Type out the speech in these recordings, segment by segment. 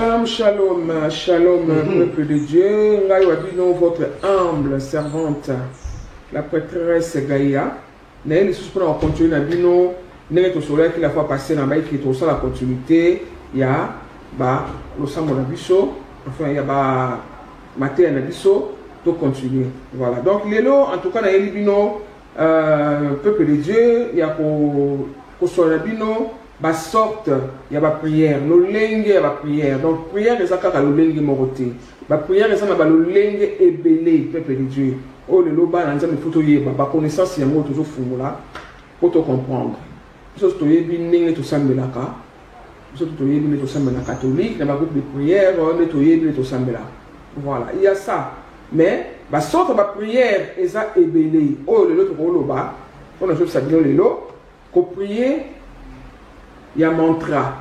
Shalom, shalom, shalom, peuple de Dieu. Ngai wabino, votre humble servante, la prêtresse Gaïa. N'est les sous pour continuer na bino. N'est au soleil qui la fois passé na baï qui est au sol la continuité. Ya ba le sambo na biso. Enfin ya ba maté na biso. To continuer. Voilà. Donc lelo en tout cas na bino peuple de Dieu. Ya ko soleil na bino. Ba sorte, il y a ba prière, le lengue, il y a ba prière. Donc prière les akaka le lengue moroté. Ba prière les ba le lengue ébélé, peuple de Dieu. Oh le loba na nzambe photo yeba, ba connaissance ya mo toujours fumula pour te comprendre. Biso to yebi ndenge to sambelaka. Biso to yebi ne to sambela catholique, na ba groupe de prière, ne to yebi ne to sambela. Voilà, il y a ça. Mais ba sorte ba prière eza ébélé. Oh le loto ko loba, on a chose ça bien le lo, ko prier. Il y a mantra.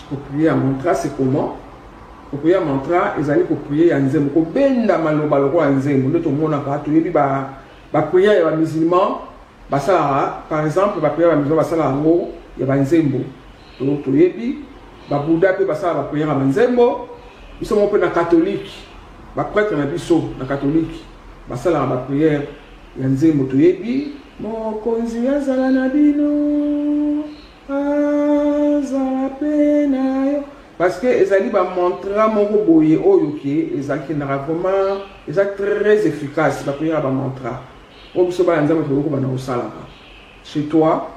Pour prier un mantra, c'est comment? Pour prier un mantra, ils allaient pour prier un zémo. Pour benda maloba le roi un zémo. Nous tout le monde a pas. Tu dis bah prier il y a musulman. Bah ça par exemple bah prier un musulman bah ça là en haut il y a un zémo. Donc tu dis bah Bouddha peut bah ça bah prier un zémo. Ils sont un peu dans catholique. Bah prêtre na biso dans catholique. Bah ça là bah prière il y a un zémo. Tu dis mon konzi azala na bino. Parce que les alliés montrent mon boye oyoki, les alliés vraiment, ils sont très efficaces. La prière va montrer. Chez toi,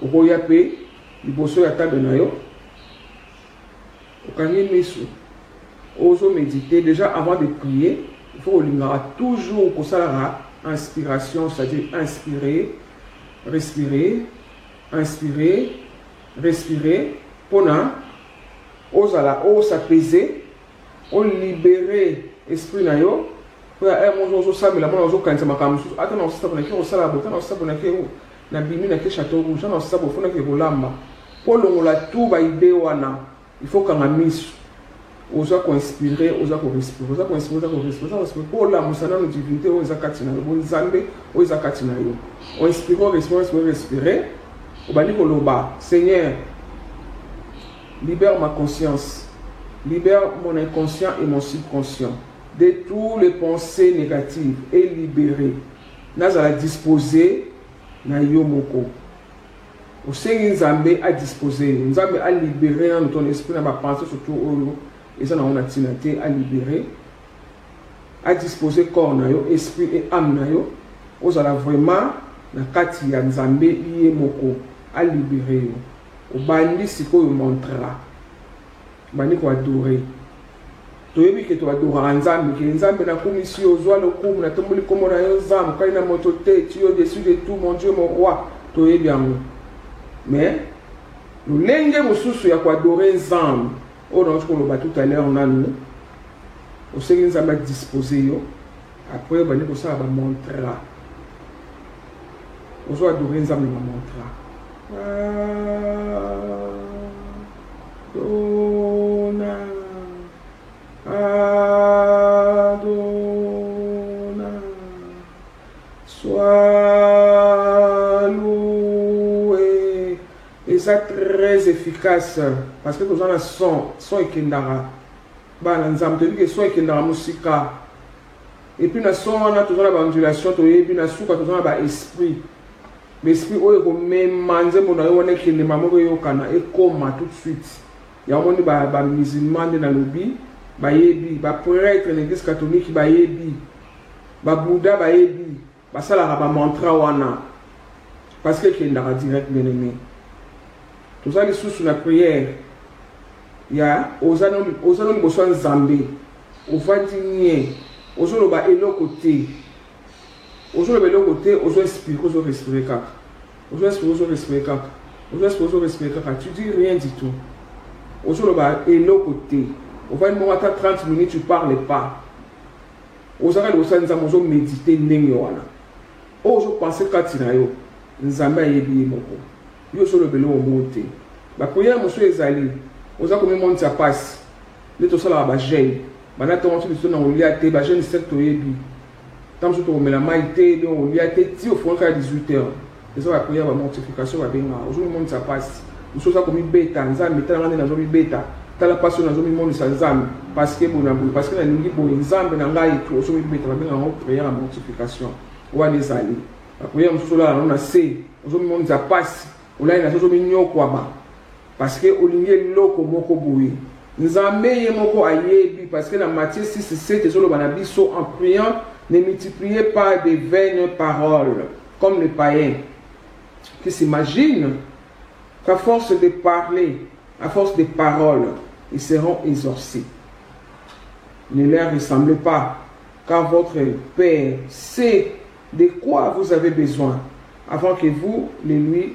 au Royapé, il bosse à table nayo. Au Kanye Mesu, oso méditer. Déjà avant de prier, il faut toujours pour ça inspiration, c'est-à-dire inspirer, respirer. Inspirer, respirer, pour s'apaiser, on libérer l'esprit na yo. Pour mon samedi la mon quand ça m'a comme attends on s'est abonné au sala botan on s'est abonné na bimi na ke château rouge on s'est abonné ke bolamba. Pour le la tout ba idée wana il faut qu'on a mis oza ko inspirer oza ko respirer oza ko inspirer oza ko respirer pour la musana no divinité oza katina bo nzambe oza katina yo on inspire respirer. Seigneur, libère ma conscience, libère mon inconscient et mon subconscient de toutes les pensées négatives et libérer. Nous allons disposer na yomoko. Au Seigneur Nzambe a disposé, Nzambe a libéré dans ton esprit, dans ma pensée surtout et ça on a tinaté à libérer, à disposer corps na yo, esprit et âme na yo. Vous allez vraiment na kati ya Nzambe yemoko. À libérer. Au bandi siko yo montrera. Bandi ko adorer. Toyebi ke to adora Nzambe ke Nzambe na commission ozwa le kumu na tomboli komo na yo Nzambe kai na moto te tu es au-dessus de tout mon Dieu mon roi. Toyebi yango. Mais nous lenge mosusu ya ko adorer Nzambe. On a tout à l'heure on a nous. Au Seigneur Nzambe a disposé yo. Après bandi ko ça va montrera. On doit adorer Nzambe va montrera. Adona, Adona, sois loué. Et ça très efficace parce que nous avons son et kendara. Bah l'ensemble de lui son et kendara musika. Et puis nous sommes là toujours la bandulation, et puis nous sommes toujours là esprit. L'esprit oyo ko memanze mona yo wana kende mamoko yo kana e koma tout de suite ya moni ba musulman de na lobi ba yebi ba prêtre l'église catholique ba yebi ba Bouddha ba yebi ba sala ba mantra wana parce que kende ra direct bien aimé tout ça les sous la prière ya ozano boso Nzambe ovandinye ozolo ba eloko-te. Aujourd'hui, le côté, aujourd'hui, respirer, aujourd'hui, respirer caca. Aujourd'hui, respirer caca. Aujourd'hui, respirer caca. Tu dis rien du tout. Aujourd'hui, et le côté. On va dire, 30 minutes, tu ne parles pas. Aujourd'hui, nous allons méditer. oh je pensais kati na yo nzambe ayebi moko yo solo belo omote ba prière monsieur ezali oza komi monde sa passe les to sala ba jeune bana to onto biso na oliate ba jeune secteur yebi tant que tu la maïté donc oliate ti au fond ka 18h et ça va prière ba mortification ba benga aujourd'hui monde ça passe nous ça komi beta nzambe tala ngana zo beta tala passion na zo mi monde sa nzambe parce que bon parce que na ningi bo nzambe na ngai to zo mi beta ba benga en prière la mortification wa les ali ba prière muso la na se zo mi monde ça passe olai na zo mi nyoko ba parce que olingi loko moko boui nzambe ye moko ayebi parce que dans Matthieu 6:7 ezolo bana biso en priant ne multipliez pas de vaines paroles comme les païens qui s'imaginent qu'à force de parler, à force de paroles, ils seront exorcisés. Ne leur ressemblez pas, car votre Père sait de quoi vous avez besoin avant que vous le lui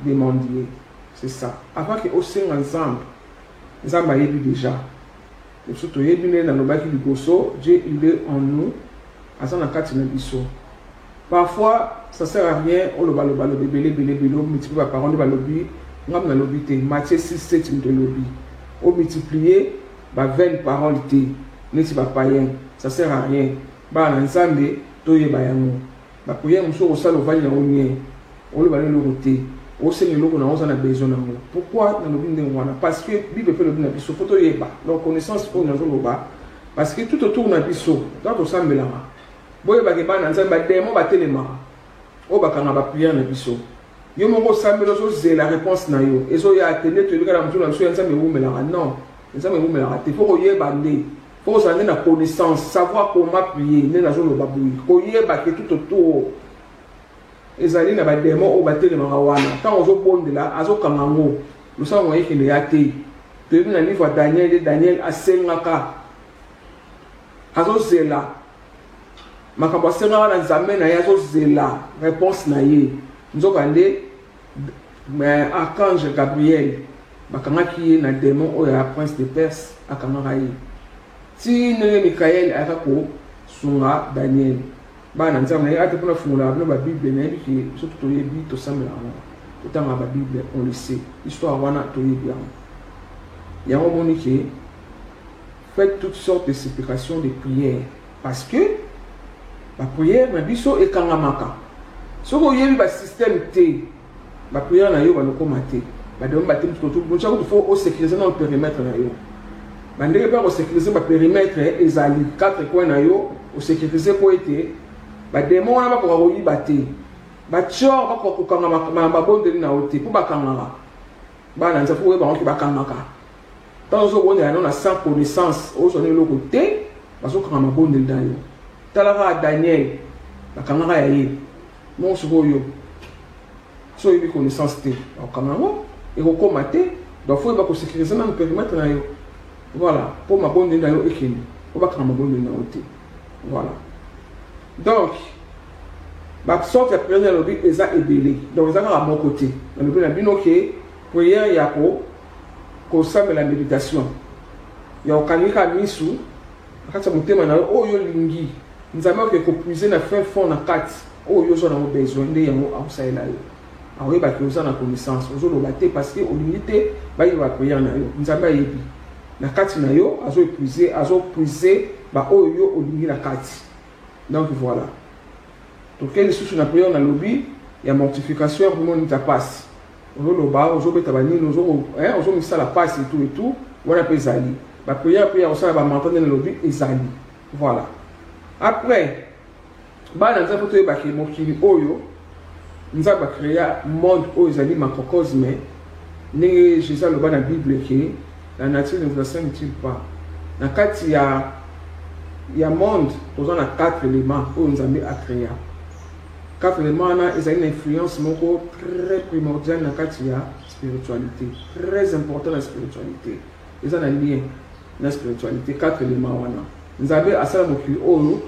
demandiez. C'est ça. Avant que vous soyez ensemble, nous avons déjà. Surtout, Dieu il est en nous. Parfois, ça ne sert à rien. On le multiplie la parole, on a lobby. Matthieu 6:7 de lobby. On multiplie, 20 paroles, ça ne sert à rien. Ensemble, tout est bien. Prière, on s'en va le on le va le roter. On sait que nous avons besoin de nous. Pourquoi nous avons besoin? Parce que la Bible peut le dire, il faut donc connaissance pour nous avons parce que tout autour de nous, dans tout ça, boye ba keba na nzamba demo ba telema o ba kanga ba prière na biso yo moko sambelo so c'est la réponse na yo ezo ya atene to bika na mtu na biso ya nzambe wumela non nzambe wumela te faut yeba nde faut ça na connaissance savoir comment prier ne na zo lo babuyi ko yeba ke tout autour ezali na ba demo o ba telema wana tant ozo bondela azo kanga ngo lo sa mo yeke le yate to na livre Daniel asengaka azo zela makambo asenga na nzambe na yazo zela réponse na ye nzokande archange Gabriel bakangaki ye na démon oyo ya prince de Perse akangaka ye ti nenge Mikael akako sunga Daniel bana nzambe na ye ate pona fungula na ba Bible na yebi surtout to yebi to sambela to tanga ba Bible on le sait histoire wana to yebi yango monique faites toutes sortes de supplications de prières parce que la prière na biso e kangamaka soko yebi ba système T ba prière na yo ba lokoma te ba dem ba tem tout bon chaque fois au sécuriser dans le périmètre na yo ba ndenge pas au sécuriser ba périmètre ezali 4 coins na yo au sécuriser ko été ba démon na ba ko yi ba te ba tchor ba ko kangamaka ba bondeli na ote pour ba kangaka ba na nzafu ba ko ba kangaka tant so wona na sans connaissance au sonner le côté ba so kangama bondeli na yo talaka Daniel bakangaka ya ye mon soyo so yebi connaissance te bakangako ekokoma te donc faut ba ko sécuriser na périmètre na yo voilà pour ma bonne na yo ekeni pour bakanga mabonde na yo te voilà donc ba sorte ya prière lobi eza ebele donc eza à mon côté na lobi na bino ke prière ya ko samela méditation ya okanika misu akata mutema na oyo lingi nzambe ko puiser na fin fond na kati oyo zo na besoin nde yango akusayela yo awe ba ki oza na connaissance ozo lo baté parce que olimité ba yi ba prière na yo nzambe ayebi na kati na yo azo puiser ba oyo olingi na kati donc voilà donc quel sous na prière na lobby ya mortification pour mon ta passe ozo lo ba ozo beta ba nini ozo misa la passe et tout wana pe zali ba prière ozo ba m'entendre na lobby ezali voilà. Après, bana nza foto yeba ke mokili oyo nza ba créer monde oyo ezali macrocosme ndenge Jésus aloba na Bible ke la nature ne vous enseigne-t-il pas na kati ya monde toza na 4 éléments oyo nzambe a créé 4 éléments na ezali na influence moko très primordiale na kati ya spiritualité très important la spiritualité eza na lien na spiritualité 4 éléments wana nzambe asala mokili oyo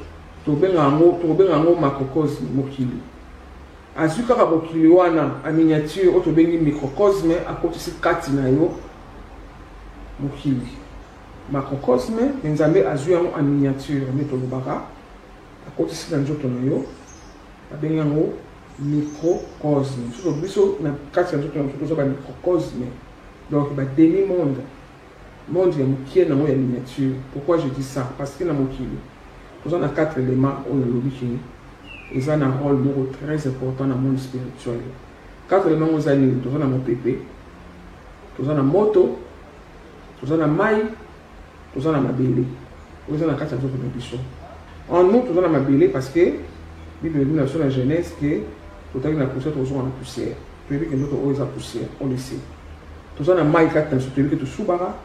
tobenga ngo macrocosme mokili azu kaka mokili wana a miniature oyo tobengi microcosme akotisi kati na yo mokili macrocosme nzambe azu yango a miniature nde tolobaka akotisi na nzoto na yo babengi yango microcosme. Soki biso na kati ya nzoto na biso ba microcosme. Donc ba demi monde. Monde ya mokie nango ya miniature. Pourquoi je dis ça? Parce que na mokili nous avons 4 éléments on a l'obiki. Ils ont un rôle très important dans le monde spirituel. 4 éléments nous avons mon pépé, nous avons moto, nous avons maï, nous avons ma bélé. Nous avons 4 autres émissions. En nous, nous avons ma bélé parce que la Bible dit dans la Genèse que nous avons la poussière, nous avons la poussière. Tu veux que nous avons la poussière, on le sait. Nous avons maï 4 dans ce que tu soubara,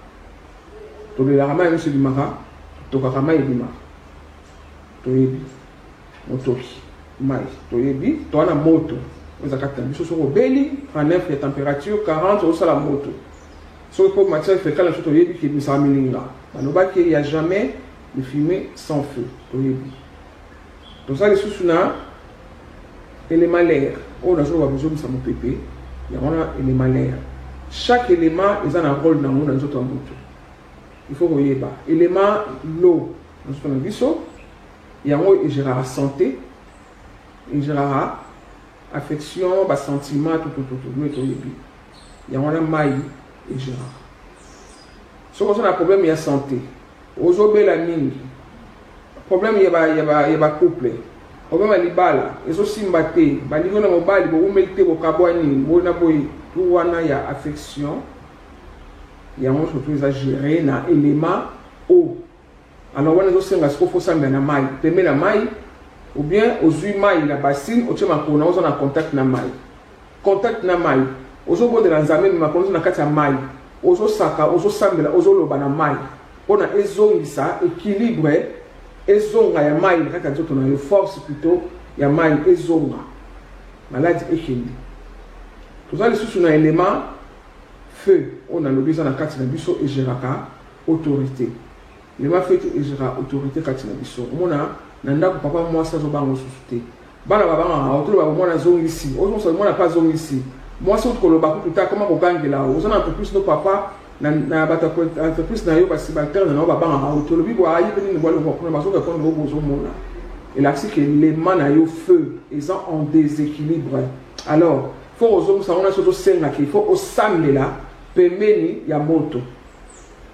tu veux la ramaille du mara, tu veux la ramaille du mara. Toyebi motoki mai toyebi to na moto ezakata biso soko beli en neuf de température 40 au sala moto so pour matière fécale so toyebi ki bisa milinga banoba ki il y a jamais de fumée sans feu toyebi donc ça les sous-na élément l'air on a toujours besoin de ça mon pépé il y a un élément l'air chaque élément ils ont un rôle dans notre moto il faut koyeba élément l'eau nous sommes biso il y a un gérera santé, il gérera affection, sentiment, tout. Il y a un maï et gérera. Si on a un problème, il y a santé. Aujourd'hui, la mine. Problème, il y a couple. Problème, il y a bala. Ils ont aussi mbaté. Ils ont mobile, ils ont mis au cabouani, il y a affection. Il y a un surtout à gérer dans l'élément eau. Alors, on a aussi un faut s'amener na maille, pemer la maille, ou bien aux huit mailles la bassine, au tient ma on a contact na maille. Contact na maille. Aux autres de l'enzame, ma contact na quatre maille. Aux autres saka, aux autres sambela, aux autres loba na maille. On a ezongisa équilibre, ezonga ya maille, quand on a force plutôt, ya maille ezonga. Maladie équilibre. Tout ça, les sous un élément feu. On a l'obligation na quatre na biso et géraka autorité. Les ma fait et gérera autorité katina biso. Mona nanda ko papa moi ça zo bango susute. Bana baba nga autour ba mona zone ici. Ozo so mona pas zone ici. Moi so ko lo ba ko ta comment ko gangela. Ozo na plus no papa na bata ko entreprise na yo ba sibateur na baba nga autour bi bo ayi beni bo lo ko na so ko ko no bozo mona. Et là c'est que les mains na yo feu, ils sont en déséquilibre. Alors, faut ozo ça on a surtout senga qu'il faut au samle là pemeni ya moto.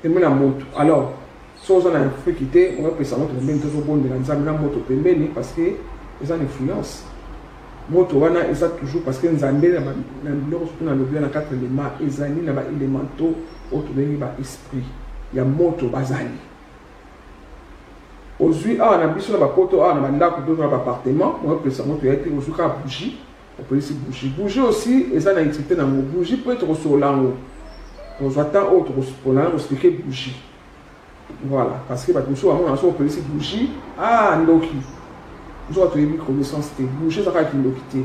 Pemeni la moto. Alors si on a fait quitter, on va penser à notre même toujours bon de l'ensemble de moto pembeni parce que ils ont une influence. Moto wana ils ont toujours parce que nous avons surtout dans le bien à 4 éléments, ils ont des élémentaux autour de l'esprit. Il y a moto bazali. Aujourd'hui, on a besoin de koto, on a mandako dans l'appartement, on va penser à notre été aussi ka bougie, on peut laisser bougie. Bougie aussi, ils ont une utilité dans le bougie peut être sur l'angle. On va attendre autre pour expliquer bougie. Voilà, parce que on peut laisser bougie. Ah, ndoki. Nous avons une connaissance de bougie, ça va être ndoki.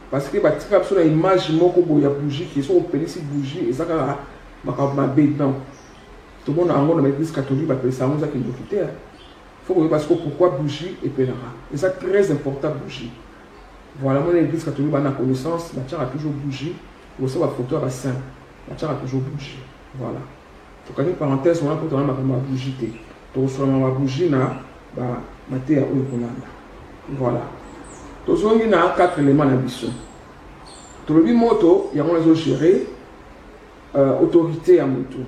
Parce que tu as une image de bougie qui sont peut laisser bougie et ça va être dedans. Tout le monde a dans l'église catholique va appeler ça ndoki. Il faut que parce que pourquoi bougie et pèlerin. Et ça très important bougie. Voilà, moi l'église catholique a connaissance, la a toujours bougie. Vous savez, la photo à saint, la a toujours bougie. Voilà. Donc, une parenthèse, on a pour ma bougie. Donc, sur ma bougie, na maté à voilà. Donc, on a 4 éléments dans biso. Tout le moto, il y a un gérer autorité à moto.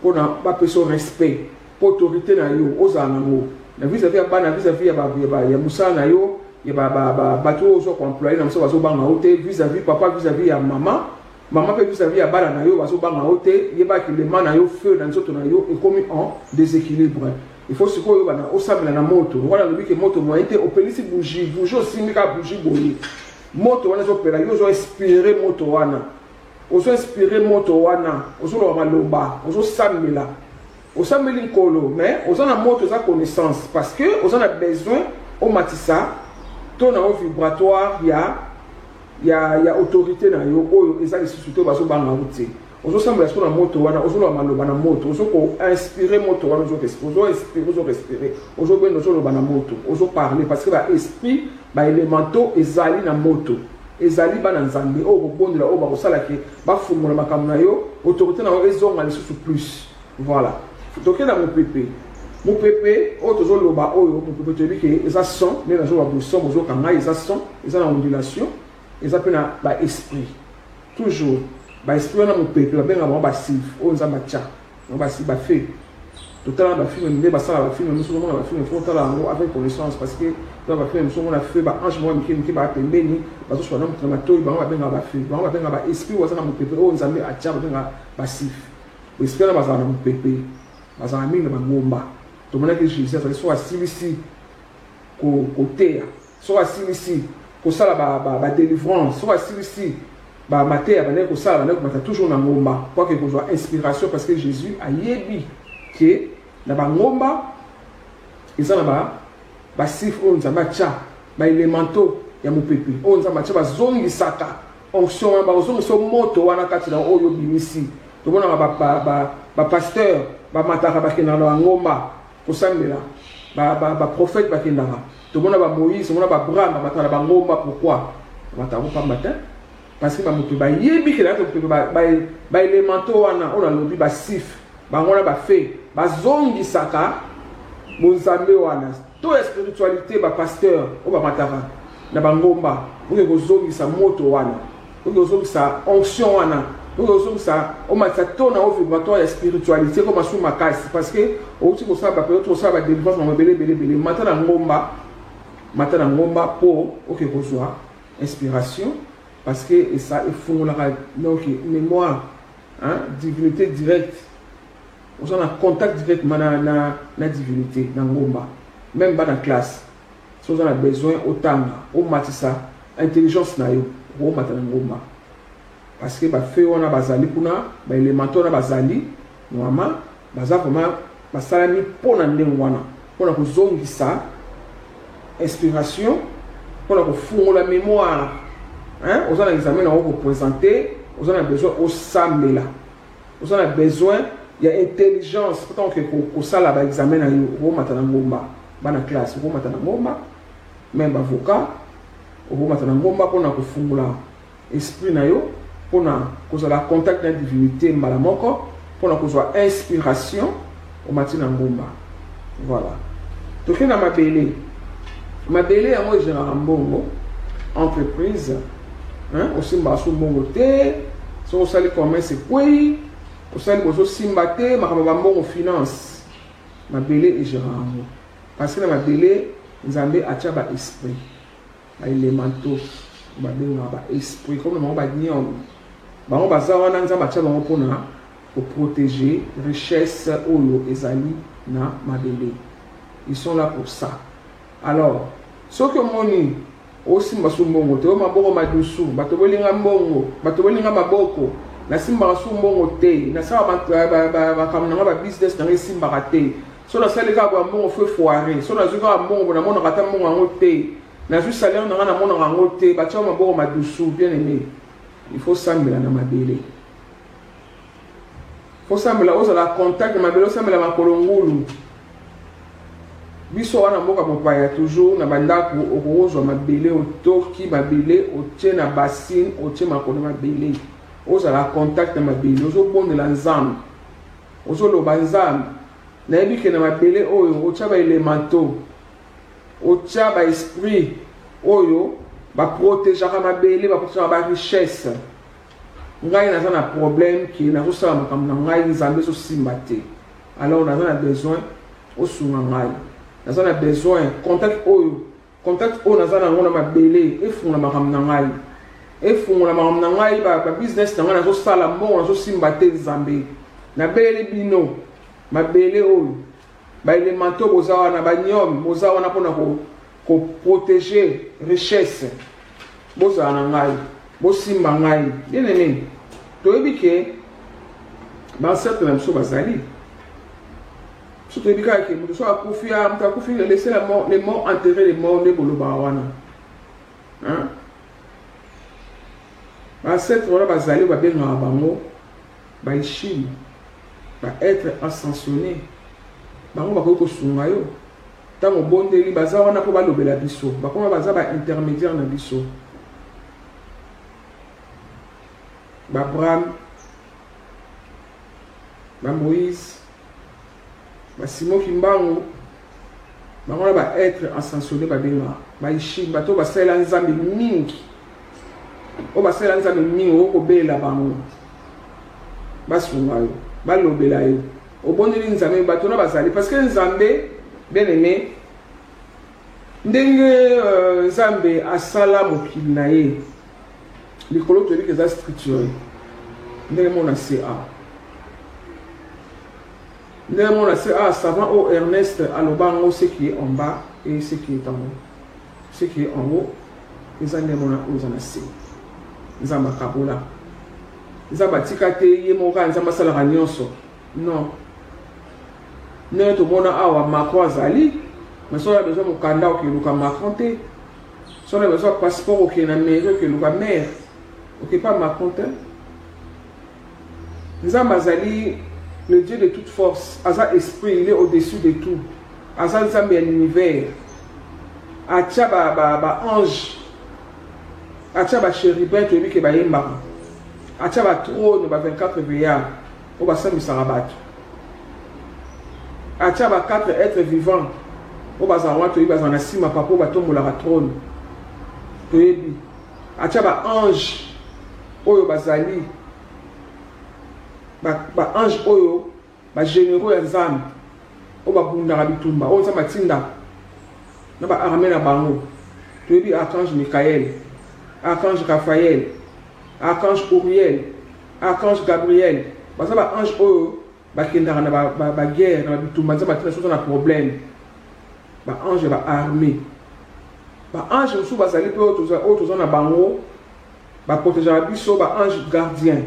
Pour n'a pas personne respect, pour autorité na yo, aux anamo. Na vis-à-vis à bana, vis-à-vis à Moussa na yo, il y a bateau aux employés, dans ce banga vis-à-vis papa, vis-à-vis à maman. Maman peut vis-à-vis à bala na yo, baso banga ote, yeba ki le man na yo feu dans soto na yo est commis en déséquilibre. Il faut se ko yo bana osamela na moto. Voilà le que moto mo été opelisi bougie, bougie aussi mika bougie boyi. Moto wana zo pela yo zo inspirer moto wana. Ozo inspirer moto wana, ozo lo maloba, ozo samela. Osameli nkolo, mais ozo na moto za connaissance parce que ozo na besoin au matissa, ton au vibratoire il y a autorité na yo oyo ezali suscité baso banga route ozo sembla sur la moto wana ozo lo maloba na moto ozo ko inspirer moto wana ozo respirer ozo beno ozo lo bana moto ozo parler parce que ba esprit ba élémentaux ezali na moto ezali bana nzambe o bondela o ba ko sala ke ba fumula makamna yo autorité na yo ezonga lisusu plus voilà donc na mo pepe Mon pépé, autres loba, mon pépé, tu dis que ils sont, mais la joie de son, ils sont, ils ont une ondulation, ils appellent un esprit. Toujours, l'esprit, on a mon pépé, on a un bassif, on a un matcha, on a un fait. Tout à l'heure, on a film, mais ça, on a film, nous sommes film, il faut avec connaissance parce que dans le film, on a fait, ange, moi, qui va appeler Béni, parce que je suis un homme qui m'a tout, on va bien avoir fait, on va bien avoir esprit, on a mon pépé, on a un matcha, on a un bassif. L'esprit, on a mon pépé, on a un mine, on a un bomba. Tout le monde que Jésus, soit assis ici, côté, soit assis ici, pour ça la délivrance, soit assis ici, ma terre, pour ça, toujours dans le moment, quoi que ce soit inspiration, parce que Jésus a yébi que dans le moment, ils ont un sif, on a un tcha, un élémento, il y a mon pépé, on a un tcha, un zongi saka, on a moto, on a un kati dans Oyo Bimisi, tout le monde a un pasteur, un matara, un ngomba. Pour ça, prophète, tout le monde a Moïse, tout le monde a Abraham, pourquoi? Pas matin. Parce que il y a des éléments, on a lobby, sif, on a fait, zongi saka, mozambe wana. Toute la spiritualité, pasteur, on va matara, na bangomba, on a zongi sa moto wana, on a zongi sa onction wana. Nous avons ça, on m'a dit que vibratoire et spiritualité comme sur ma casse parce que au type ça va peut-être ça va délivrance on va belé maintenant ngomba pour OK qu'on soit inspiration parce que et ça il faut la donc mémoire hein divinité directe on a un contact direct na divinité dans ngomba même pas dans classe si on a besoin autant on m'a dit ça intelligence na yo on m'a dit ngomba parce que fait on a bazali kuna ba éléments on a bazali normalement baza vraiment basalami pona ndengwana pona kozongisa inspiration pona kofungola mémoire hein on a examen on représenter on a besoin au samela on a besoin il y a intelligence pourtant que ko sala ba examen na yo o matana ngomba bana classe o matana ngomba même avocat o matana ngomba pona kofungola esprit na yo pour qu'on ait contact avec la divinité malamoko pour qu'on ait inspiration au matin en ngomba voilà donc il y a ma belle moi j'ai un bon entreprise hein aussi m'a sous bon côté so on sali commerce quoi on sali aussi simbaté ma bon finance ma belle et j'ai un parce que ma belle nzambe atia ba esprit ba élémento ba esprit comme on va dire on pour protéger richesse oyo ezali na mabele. Ils sont là pour ça. Alors, ce que moni aussi mbasumbongo te maboko madusu bato bolinga mbongo bato bolinga maboko na simba sumbongo te na sa ba kamna ba business na simba te so na sale ka ba mbongo feu foiré so na zuka mbongo na mona kata mbongo ngo te na ju salaire na mona ngo te ba cha maboko madusu bien aimé. Il faut sambela na mabele. Il faut sambela oza la contact na mabele sambela makolongulu. Biso wana mboka mopaya toujours na bandako okozwa mabele otoki mabele otie na bassine otie makolo mabele. Oza la contact na mabele ozo bondela nzambe. Ozo loba nzambe. Na yebike na mabele oyo otia ba elemento. Otia ba esprit oyo ba protéger mabele ba protéger ba richesse ngai na un problème qui na rusala makamna ngai nzambe so simbate alors on a besoin au sunga ngai na besoin contact oyo na zana ngona mabele e funga makamna ngai e funga makamna ngai ba business na ngai na so sala mbongo na so simbate nzambe na bele bino mabele oyo ba elemento bozawa na banyom bozawa na pona ko protéger richesse boza na ngai bosimba ngai bien aimé toyebi ke ba certain même so bazali so toyebi ka ke mutu so akufia mutu akufia laisser les morts enterrer les morts ne boloba wana hein ba certain wala bazali ba benga bango ba ishim ba être ascensionné bango ba ko sunga yo tango bondeli baza wana po balobela biso bakoma baza ba intermédiaire na biso ba Abraham ba Moïse Basimo Kimbango, on va être ascensionné par Benga, Baïchi, bateau, Basela Nzambi Mingi, on va se Nzambi Mingi, au Bela Bango, Basungayo, Balobelayo, au bon de Nzambi, bateau, Basali, parce que Nzambe, bien aimé, Ndenge Nzambe asala mokili na ye, likolo to que ça structuré, ndenge mon a CA. Néanmoins, c'est savant au Ernest Alobango, ce qui est en bas et ce qui est en haut. Ce qui est en haut, ils ont des mona aux anassi. Ils ont ma kabola. Ils ont batikate, yemoka, ils ont ma salaragnoso. Non. N'est au mona awa makwa zali. Mais si on a besoin de kanda ou que luka makonte. Si on a besoin de passeport ou que na mère que luka mère. Ok, pas makonte. Ils ont mazali. Le Dieu de toute force, Asa esprit, il est au-dessus de tout. Asa Nzambe est l'univers. Atia ba ange. Atia ba chérubin, tu es que ba yemba. Atia ba trône, ba 24 veillards. Au ba sami sarabat. Atia ba 4 êtres vivants. Au ba zawa, tu es ba zanasima, papa, ba tombo la trône. Tu es bi. Atia ba ange. Oyo ba zali. Ba ange oyo ba généraux ya Nzambe o ba bundaka bitumba o Nzambe atinda na ba armée na bango toyebi archange Michael, archange Raphaël, archange Uriel, archange Gabriel, baza ba ange oyo bakendaka na ba guerre na bitumba Nzambe atinda soki na problème ba ange ba armée ba ange mosusu bazali mpe oyo toza na bango baprotégeaka biso ba ange gardien.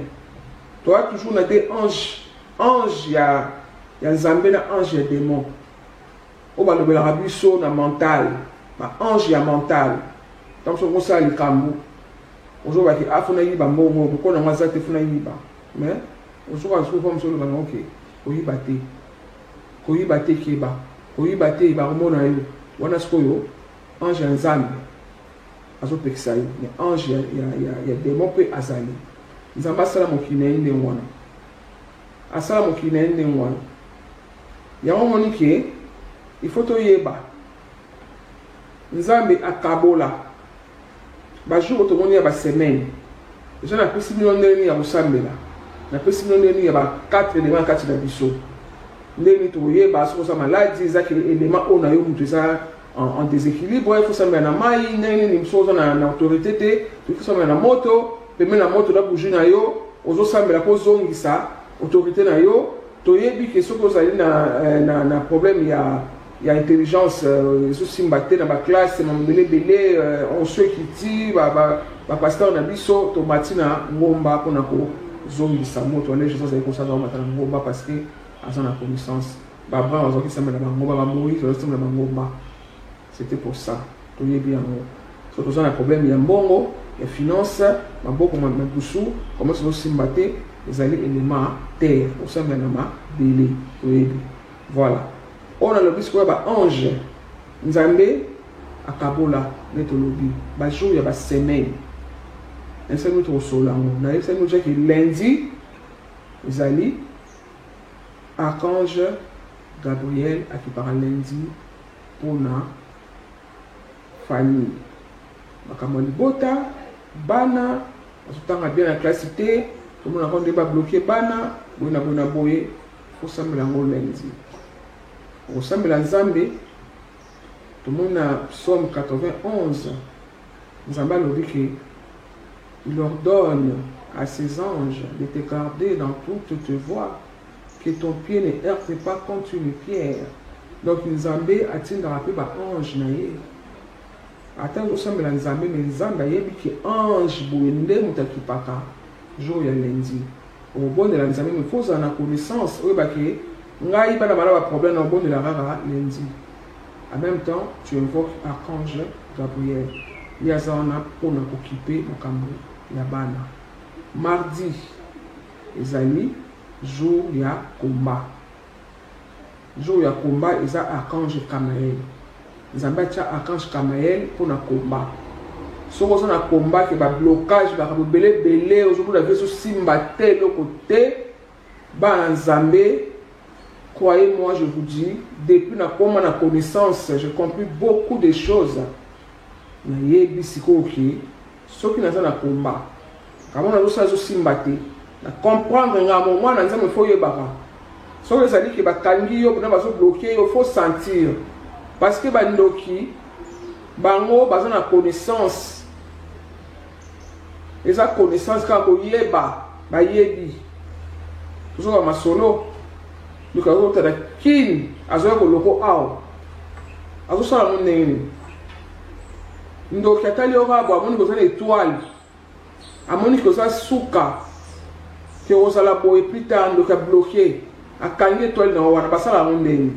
Toi, toujours on a des anges. Ange, il y a Nzambe na ange, il y a démon. On va le rabisso na mental. Ange, il y a mental. Donc, on ça les cambo. Aujourd'hui, il y a afona yiba momo. Pourquoi on a zate fona yiba? Mais, aujourd'hui, on se trouve sur le banc. Ok. Koyibate. Koyibate keba. Koyibate iba remona yo. Wana skoyo. Ange Nzambe. Azo peksayo. Mais ange, il y a démon pe azali. Nzambe asala mokili na ye ndenge wana asala mokili na ye ndenge wana yango omoni ke il faut toyeba Nzambe akabola bajour oyo tomoni ya basemaine deja napesi bino ndenge nini ya kosambela napesi bino ndenge nini ya ba 4 éléments kati na biso ndenge nini tokoyeba soki oza maladi ezaki élément oyo na yo moto eza en déséquilibre il faut sambela na mai ndenge nini mosu oza na autorité te tokoki sambela na moto pembe na moto na bougie na yo ozo sambela ko zongisa autorité na yo toyebi ke soki ozali na problème ya intelligence so simbate na ba classe na belebele on ceux qui ti ba pasteur na biso to matina ngomba pona ko zongisa moto ane Jesus ay ko sa ngomba na ngomba parce que asa na connaissance ba bra ozo ki sambela ba ngomba ba mouri ozo sambela ba ngomba c'était pour ça toyebi yango so toza na problème ya mbongo ya finance maboko mabusu comment ça se battre les alliés éléments terre au sein de ma belé voilà on a le bisque ba ange Nzambe akabola netolobi ba jour ya ba semaine un seul autre solango na un seul autre qui lundi les alliés archange Gabriel à qui parle lundi pour na famille makamali bota bana azotanga bien la classe te tout le monde a pas bloqué bana bona boye faut sambela ngo lundi au sambela Nzambe tout le monde a Psaume 91 Nzambe lobi que il ordonne à ses anges de te garder dans toutes tes voies que ton pied ne heurte pas contre une pierre donc Nzambe atinda rappeler ba ange na ye attends osambela Nzambe mais Nzambe ayebi ke ange boye nde moto akipaka jour ya lundi obondela Nzambe mais faut en connaissance oyeba ke ngai bana bala ba problème na obondela kaka lundi en même temps tu invoques archange Gabriel yazana pona kokipe makambo ya bana mardi ezali jour ya combat eza archange Kamael Nzambe atia archange Kamael pour na combat soko oza na combat ke ba blocage ba belé aujourd'hui la veso simba te le côté ba Nzambe Croyez-moi, je vous dis, depuis ma connaissance, j'ai compris beaucoup de choses. Mais ceux qui n'ont pas de combat, comment on a comprendre un moment, il faut y avoir. Si on a dit que il faut sentir. Parce que Bandoki, Bango, Bazan a connaissance. Et sa connaissance, quand on y est, bah, yebi. Tout ça, ma solo. Donc, on a kin, azo ko loko ao. Azo ça la monnaie. Ndo katali ora bo amoni ko ça étoile. Amoni ko ça souka. Que on ça la boy plus tard ndo ka bloqué. A kangi étoile na wana ba ça la monnaie.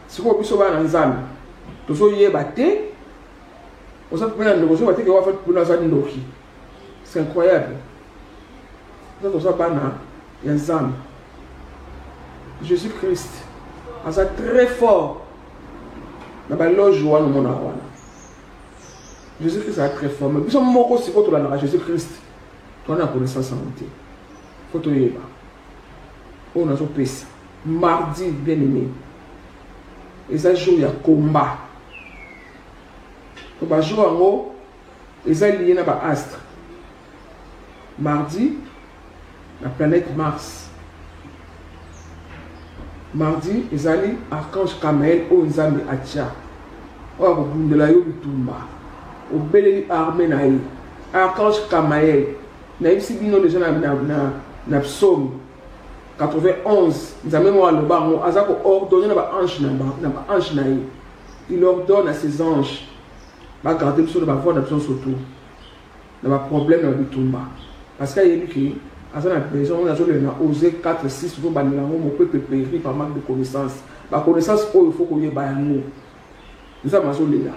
Si vous avez un ensemble, tout ce qui est batté, vous avez un c'est incroyable. Vous avez un ensemble. Jésus-Christ, c'est très fort. Jésus-Christ est très fort. Mais si vous avez Jésus-Christ, vous avez connaissance en entier. Il faut que vous ayez un mardi bien-aimé. Et ça joue il y a combat. On va jouer en haut. Et ça lié à l'astre. Mardi, la planète Mars. Mardi, ils allaient archange Kamael au Nzambe Atia. Au bout de la Yobitumba. Au Belé armé naï. Archange Kamael. Naïf si bino déjà na psaume 91, nous avons ordonné à ange. Il ordonne à ses anges de garder sur la voie d'absence autour. Il y a un problème dans le tomba. Parce qu'il y a eu qui, à la maison, on a osé 4, 6, on peut périr par manque de connaissances. La connaissance, il faut qu'on y ait un nous avons là.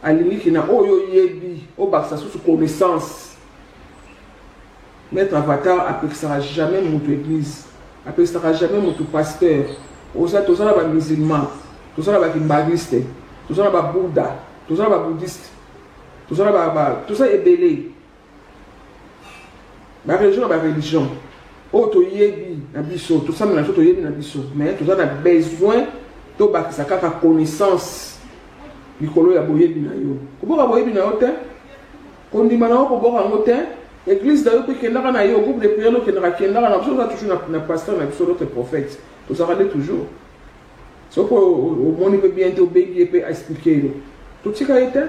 À l'inique, il y a une connaissance. Maître Avatar n'appellera jamais mon église. N'appellera jamais mon pasteur. Tout ça, c'est musulman. Tout ça, c'est kimbariste. Tout ça, c'est Bouddha. Tout ça, c'est bouddhiste. Tout ça, est belé. La religion, c'est la religion. Tout ça, mais tout ça, on a besoin de connaissance. Nicolo ya boye binayo. Kuboka boye binayo te. Kondima na kuboka ngote. Église d'ailleurs que kendaka na yo groupe de prière que na kendaka na toujours na pasteur na biso d'autres prophètes. Tout ça regarde toujours. Ce que au monde peut bien te obéir peut expliquer. Tout ce qui a été,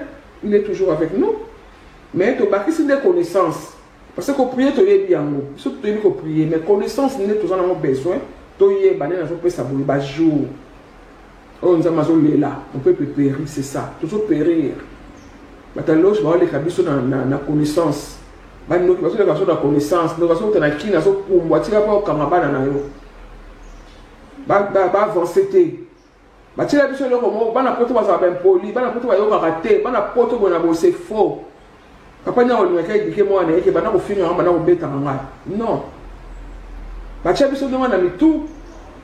il est toujours avec nous. Mais tu bâtis des connaissances. Parce que prier tu es bien ngo. Surtout tu es prier mais connaissance n'est tout ça n'a besoin. Tu es bané na so peut sabouer ba jour. On nous a là, on peut périr, c'est ça, toujours périr. Maintenant, je vais aller à la connaissance. Je vais aller à la connaissance. Je vais aller à la connaissance. Je vais aller à la avancer. Je vais aller à la connaissance. Je vais aller à la connaissance. C'est faux. Papa n'a pas dit que moi, je vais aller à la connaissance. Non.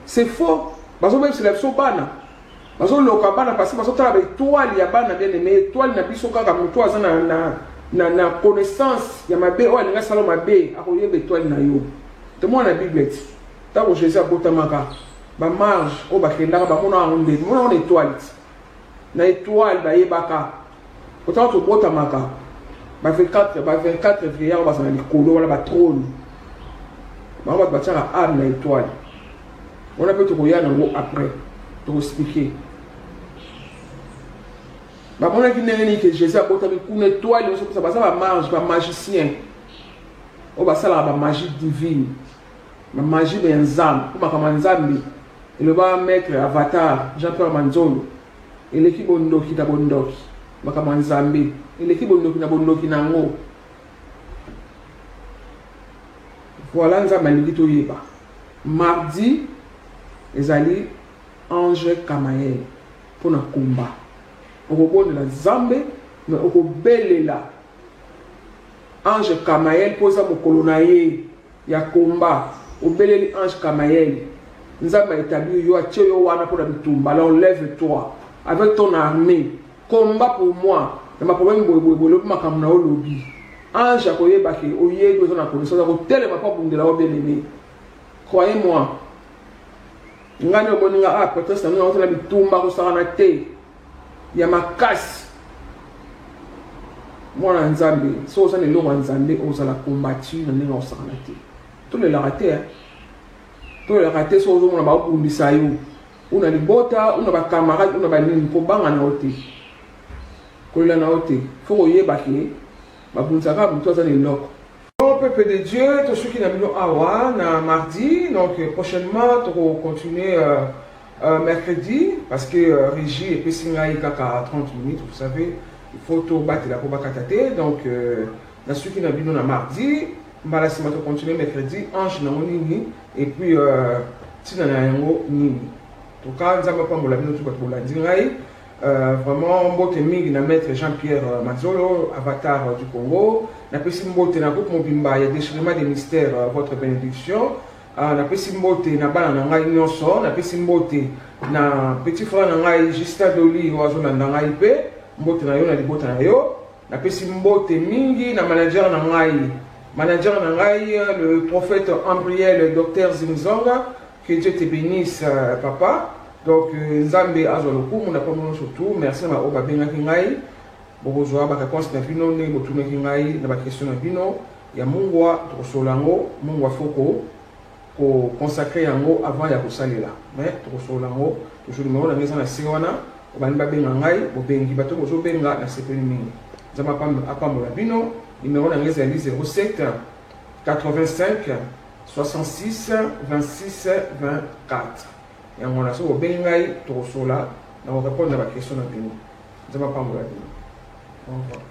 C'est faux. Parce que c'est la chose. Parce que le cabana parce que tu as toile ya bana bien aimé toile na biso kaka muto aza na connaissance ya mabe o alinga sala mabe akoyeba toile na yo te moi na bible ta ko Jésus abotamaka ba marge o ba kendaka ba mona onde mona on étoile na étoile ba yebaka autant to botamaka ba 24 février ba sana likolo wala ba trône ba ba tchara âme na étoile on a peut to koya nango après to expliquer. Bah mon avis n'est que Jésus a porté une étoile, ça va marche, va magicien. On va ça la magie divine, la magie d'un zam, comme un zambi. Il va mettre Avatar, Jean-Pierre Manzolo, et l'équipe Bondoki da Bondoki, comme un zambi, et l'équipe Bondoki da Bondoki nango. Voilà un zambi qui est là. Mardi, ils allaient ange Kamael pour un combat. Au de la Zambé, mais au bel là. Ange Kamael pose mon colonaye, il y a combat. Au bel ange Kamael, nous avons établi yo yo wana pour la bitumba. Alors lève-toi avec ton armée. Combat pour moi. Dans ma problème bobo ma kamna au lobby. Ange akoye baki, oye besoin de connaissance. Tel ma pas pour de la bien aimé. Croyez-moi. ngani omoninga ah peut-être ça nous na bitumba ko sala te ya makasi mwana nzambe so ça ne lo nzambe ozala combattre na ndenge osala te to le raté to le raté so ozo mona ba kundisa yo una libota una ba camarade una ba nini ko banga na ote ko la na ote faut oyeba ki ba bunzaka buto za ne loko. Peuple de Dieu, tous ceux qui n'ont pas awa na mardi, donc prochainement on va continuer mercredi parce que Régie et Pessingaï kaka 30 minutes, vous savez, il faut tout battre la koba katate, donc ceux qui n'ont pas na mardi, mbala sima to continuer mercredi, ange na nini et puis tina na yango nini. En tout cas, nous avons pas mola bino tout battre la dingai. Vraiment, mbote mingi na maître Jean-Pierre Mazolo, avatar du Congo. Na pesi mbote na groupe Mobimba, il y a déchirement des mystères, votre bénédiction. Na pesi mbote na bana na ngai nyonso, na pesi mbote na petit frère na ngai Justin Doli oazo na ngai pe, mbote na yo na libota na yo. Na pesi mbote mingi na manager na ngai, le prophète Ambriel, le docteur Zimzonga, que Dieu te bénisse papa. Donc, Nzambe azoloku, on a pas mon surtout. Merci à Oba Benga Kingai. Bonjour, ba réponse na bino ne botuna Kingai na ba question na bino. Ya mungwa trosolango, mungwa foko ko consacrer yango avant ya kosalela. Mais trosolango, toujours numéro na ngeza na siwana, obani ba benga ngai, bo bengi bato bozo benga na sepeli mingi. Nzamba pa mola bino, numéro na ngeza ya 07 85 66 26 24. Et on a so bengai to sola na répondre à la question na bino. Nzamba pa mola bino. Au revoir.